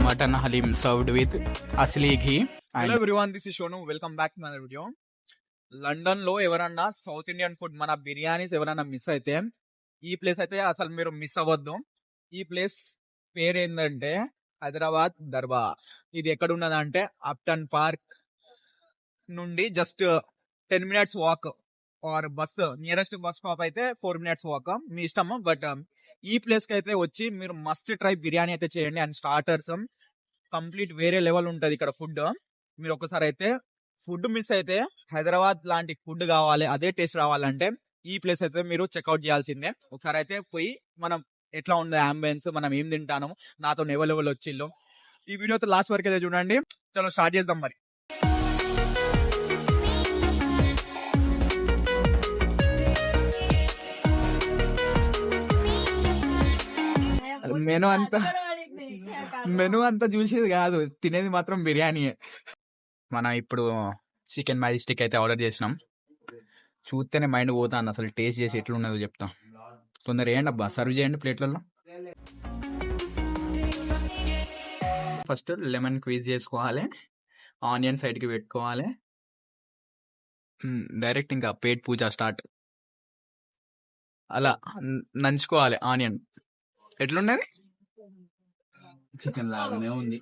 mutton halim served with asli ghee. Hello everyone, this is Shonu. Welcome back to my video. London లో ఎవరన్నా south Indian food మన బిర్యానీస్ ఎవరన్నా miss అయితే ఈ place అయితే అసలు మీరు మిస్ అవ్వద్దు. ఈ ప్లేస్ పేరు ఏంటంటే హైదరాబాద్ దర్బార్. ఇది ఎక్కడ ఉన్నదంటే అప్టన్ పార్క్ నుండి just 10 minutes walk are bus nearest bus stop అయితే 4 minutes వాక్, మీ ఇష్టము. బట్ ఈ ప్లేస్ కి అయితే వచ్చి మీరు మస్ట్ ట్రై బిర్యానీ అయితే చేయండి. అండ్ స్టార్టర్స్ కంప్లీట్ వేరే లెవెల్ ఉంటది ఇక్కడ ఫుడ్. మీరు ఒకసారి అయితే ఫుడ్ మిస్ అయితే హైదరాబాద్ లాంటి ఫుడ్ కావాలి, అదే టేస్ట్ రావాలంటే ఈ ప్లేస్ అయితే మీరు చెక్అవుట్ చేయాల్సిందే. ఒకసారి అయితే పోయి మనం ఎట్లా ఉంది అంబియన్స్, మనం ఏం తింటాను, నాతో ఎవరు వచ్చిళ్ళు, ఈ వీడియోతో లాస్ట్ వరకు అయితే చూడండి. చలో స్టార్ట్ చేద్దాం మరి. మెను అంతా చూసేది కాదు, తినేది మాత్రం బిర్యానీయే. మనం ఇప్పుడు చికెన్ మ్యాజిస్టిక్ అయితే ఆర్డర్ చేసినాం. చూస్తేనే మైండ్ పోతాను, అసలు టేస్ట్ చేసి ఎట్లున్నదో చెప్తాం. తొందర వేయండి అబ్బా, సర్వ్ చేయండి ప్లేట్లలో. ఫస్ట్ లెమన్ క్వీజ్ చేసుకోవాలి, ఆనియన్ సైడ్కి పెట్టుకోవాలి. డైరెక్ట్ ఇంకా పేట్ పూజ స్టార్ట్. అలా నంచుకోవాలి ఆనియన్. ఎట్లున్నది? చికెన్ లాగానే ఉంది.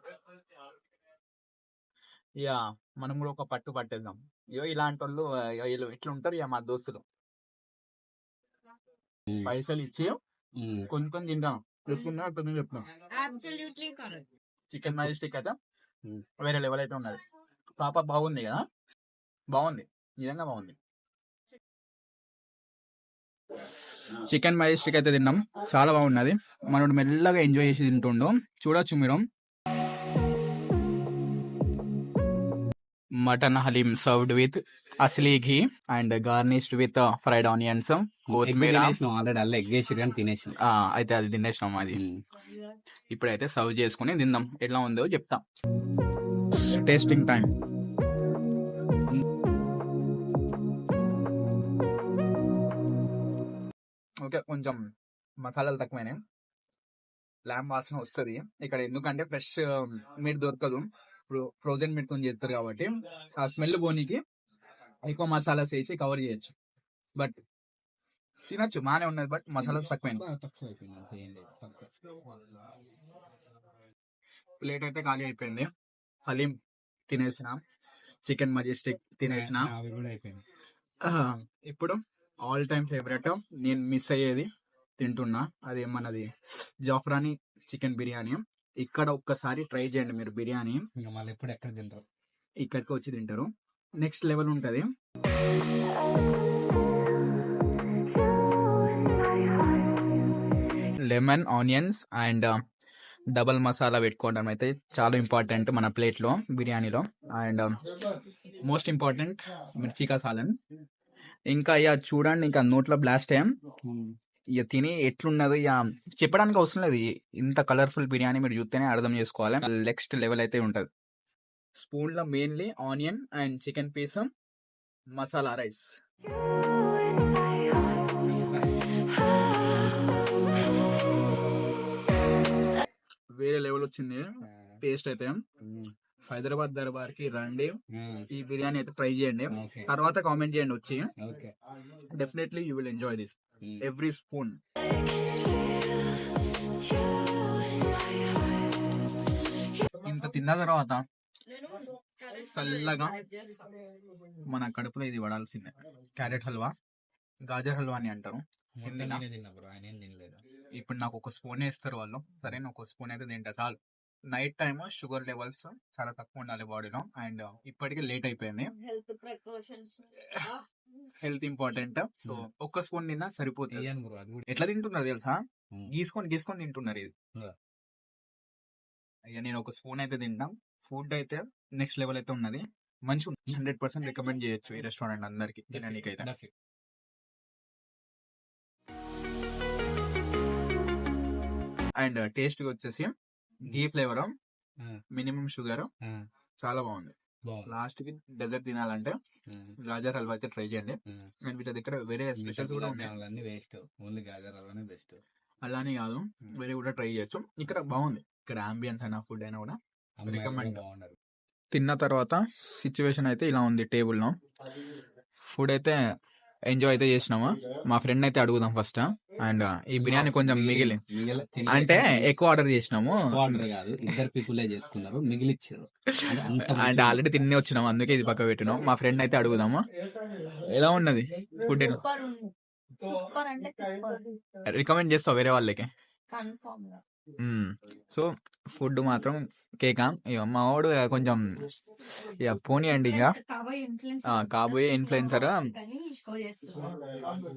ఇక మనం కూడా ఒక పట్టు పట్టేద్దాం. ఇగో ఇలాంటి వాళ్ళు వీళ్ళు ఇట్లా ఉంటారు ఇక మా దోస్తులు. పైసలు ఇచ్చి కొన్ని తింటాం. చెప్తున్నా అర్థం చెప్తాం. చికెన్ మ్యాజిస్టిక్ అయితే వేరే లెవెల్ అయితే ఉన్నది. పాప బాగుంది కదా, బాగుంది, నిజంగా బాగుంది. చికెన్ మ్యాజిస్టిక్ అయితే తిన్నాం, చాలా బాగున్నది. మనోడు మెల్లగా ఎంజాయ్ చేసి తింటుండు, చూడొచ్చు మీరు. Mutton haleem served with asli ghee and garnished with fried onions, కొత్తిమీర. అయితే అది తినేసినాం. అది ఇప్పుడైతే సర్వ్ చేసుకుని తిందాం. ఎట్లా ఉందో చెప్తా. Tasting time. ఓకే, కొంచెం మసాలాలు తక్కువైనాయి. ల్యాంబ్ వాసన వస్తుంది ఇక్కడ, ఎందుకంటే ఫ్రెష్ మీట్ దొరకదు, ఫ్రోజన్ మీట్ తో చేస్తారు కాబట్టి ఆ స్మెల్ పోనీకి ఎక్కువ మసాలాస్ వేసి కవర్ చేయొచ్చు. బట్ తినచ్చు, బాగానే ఉన్నది. బట్ మసాలాస్ తక్కువైనాయి. ప్లేట్ అయితే ఖాళీ అయిపోయింది. హలీం తినేసిన, చికెన్ మజెస్టిక్ తినేసిన. ఇప్పుడు ఆల్ టైమ్ ఫేవరెట్, నేను మిస్ అయ్యేది తింటున్నా, అది మనది జాఫ్రానీ చికెన్ బిర్యానీ. ఇక్కడ ఒక్కసారి ట్రై చేయండి మీరు బిర్యానీ. మళ్ళీ ఎప్పుడు ఎక్కడ తింటారు, ఇక్కడికి వచ్చి తింటారు. నెక్స్ట్ లెవెల్ ఉంటది. Lemon, onions and double masala పెట్టుకోవడం అయితే చాలా ఇంపార్టెంట్ మన ప్లేట్ లో, బిర్యానీలో. అండ్ మోస్ట్ ఇంపార్టెంట్ మిర్చి సాలన్. ఇంకా ఇక చూడండి, ఇంకా నోట్లో బ్లాస్ట్ అయ్యాం. ఇక తిని ఎట్లున్నది ఇక చెప్పడానికి అవసరం లేదు. ఇంత కలర్ఫుల్ బిర్యానీ మీరు చూస్తేనే అర్థం చేసుకోవాలి. నెక్స్ట్ లెవెల్ అయితే ఉంటది. స్పూన్ లో mainly onion and chicken piece, masala rice. వేరే లెవెల్ వచ్చింది టేస్ట్ అయితే. హైదరాబాద్ దర్బార్ కి రండి, ఈ బిర్యానీ అయితే ట్రై చేయండి. తర్వాత కామెంట్ చేయండి వచ్చి. Definitely you will enjoy this every spoon. ఇంత తిన్న తర్వాత చల్లగా మన కడుపులో ఇది పడాల్సిందే. క్యారెట్ హల్వా, గాజర్ హల్వా అని అంటారు హిందీలో. ఇప్పుడు నాకు ఒక స్పూన్ వేస్తారు వాళ్ళు. సరే, నేను ఒక స్పూన్ అయితే తింటా చాలు. నైట్ టైమ్ షుగర్ లెవెల్స్ చాలా తక్కువ ఉండాలి బాడీలో. అండ్ ఇప్పటికే లేట్ అయిపోయింది, హెల్త్ ఇంపార్టెంట్. సో ఒక్క స్పూన్ తిన్నా సరిపోతుంది. ఎట్లా తింటున్నారు తెలుసా, గీసుకొని తింటున్నారు. ఇది ఇక నేను ఒక స్పూన్ అయితే తింటాం. ఫుడ్ అయితే నెక్స్ట్ లెవెల్ అయితే ఉన్నది, మంచి 100% రికమెండ్ చేయొచ్చు ఈ రెస్టారెంట్ అందరికి తినడానికైతే. అండ్ టేస్ట్ వచ్చేసి ఘీ ఫ్లేవర్, మినిమం షుగర్, చాలా బాగుంది. లాస్ట్ కి డెజర్ట్ తినాలంటే గాజర్ హల్వా అయితే ట్రై చేయండి. అండ్ వీటి దగ్గర వేరే స్పెషల్స్ కూడా ఉన్నాయి. అలానే కాదు, వేరే కూడా ట్రై చేయొచ్చు. ఇక్కడ బాగుంది. ఇక్కడ అంబియన్స్ అయినా ఫుడ్ అయినా కూడా అమ్మాయిలు రికమెండ్. కూడా బాగున్నారు. తిన్న తర్వాత సిచ్యువేషన్ అయితే ఇలా ఉంది టేబుల్లో. ఫుడ్ అయితే ఎంజాయ్ అయితే చేసినాము. మా ఫ్రెండ్ అయితే అడుగుదాం ఫస్ట్. అండ్ ఈ బిర్యానీ కొంచెం మిగిలి అంటే ఎక్కువ ఆర్డర్ చేసినాము. ఆర్డర్ కాదు, ఇద్దరు పీపులే చేసుకున్నారు, మిగిలిచ్చారు. అంటే ఆల్రెడీ తిని వచ్చినాము, అందుకే ఇది పక్క పెట్టినాం. మా ఫ్రెండ్ అయితే అడుగుదాము ఎలా ఉన్నది ఫుడ్. సూపర్ అంటే సూపర్. రికమెండ్ చేస్తావు వేరే వాళ్ళకి? కన్ఫర్మ్ గా. సో ఫుడ్ మాత్రం కేకా. ఇక మా వాడు కొంచెం ఇక పోనీయండి. ఇక కాబోయే ఇన్ఫ్లుయెన్సర్ కానీ షో చేస్తున్నారు.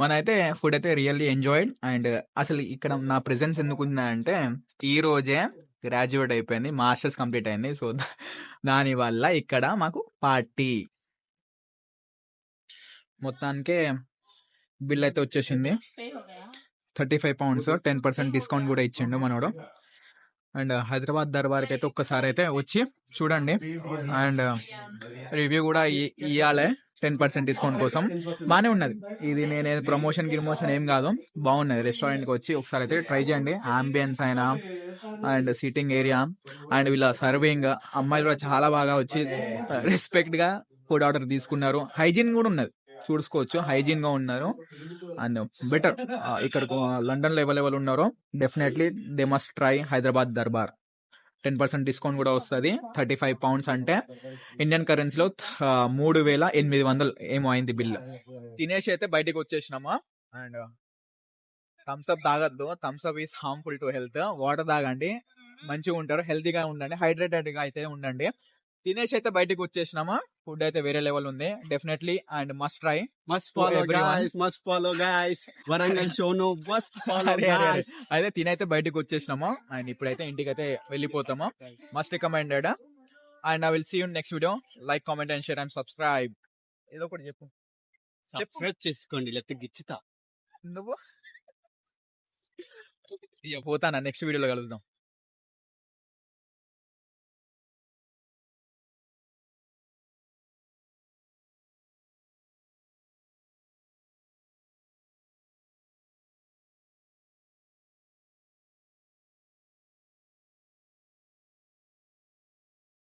మన అయితే ఫుడ్ అయితే రియల్లీ ఎంజాయ్డ్. అండ్ అసలు ఇక్కడ నా ప్రెజెన్స్ ఎందుకు ఉందంటే ఈ రోజే గ్రాడ్యుయేట్ అయిపోయింది, మాస్టర్స్ కంప్లీట్ అయింది. సో దాని వల్ల ఇక్కడ మాకు పార్టీ. మొత్తానికి బిల్ అయితే వచ్చేసింది పే హో గయా. 35 pounds. 10% డిస్కౌంట్ కూడా ఇచ్చిండు మనోడు. అండ్ హైదరాబాద్ దర్బార్కి అయితే ఒక్కసారి అయితే వచ్చి చూడండి. అండ్ రివ్యూ కూడా ఇవ్వాలి 10% డిస్కౌంట్ కోసం. బాగానే ఉన్నది ఇది. నేను ప్రమోషన్ గిమోషన్ ఏం కాదు, బాగున్నది. రెస్టారెంట్కి వచ్చి ఒకసారి అయితే ట్రై చేయండి. ఆంబియన్స్ అయినా అండ్ సీటింగ్ ఏరియా అండ్ వీళ్ళ సర్వింగ్, అమ్మాయిలు కూడా చాలా బాగా వచ్చి రెస్పెక్ట్ గా ఫుడ్ ఆర్డర్ తీసుకున్నారు. హైజీన్ కూడా ఉన్నది, చూసుకోవచ్చు. హైజీన్ గా ఉన్నారు. అండ్ బెటర్ ఇక్కడ లండన్ లో ఎవరెవరు ఉన్నారో definitely they must try Hyderabad Darbar. 10% discount కూడా వస్తుంది. 35 pounds అంటే ఇండియన్ కరెన్సీలో 3,800 ఏమో అయింది బిల్. తినేసి అయితే బయటకు వచ్చేసినామా. అండ్ థమ్స్ అప్ తాగద్దు, Thums Up is harmful to health. Water తాగండి, మంచిగా ఉంటారు, హెల్తీగా ఉండండి, హైడ్రేటెడ్ గా అయితే ఉండండి. తినేసి అయితే బయటకు వచ్చేసినామా. ఫుడ్ అయితే వేరే లెవెల్ ఉంది definitely. And must try. Must follow guys, must follow guys. Warangal Shonu must follow guys. అయితే తినైతే బయటకు వచ్చేసినాము. అండ్ ఇప్పుడైతే ఇంటికి అయితే వెళ్ళిపోతాము. Must recommended. And I will see you next video. Like, comment and share and subscribe. ఏదో ఒకటి చెప్పు. సబ్స్క్రైబ్ చేసుకోండి, లేకపోతే గిచ్చుతా. నువ్వు ఇక పోతానా, నెక్స్ట్ వీడియోలో కలుద్దాం.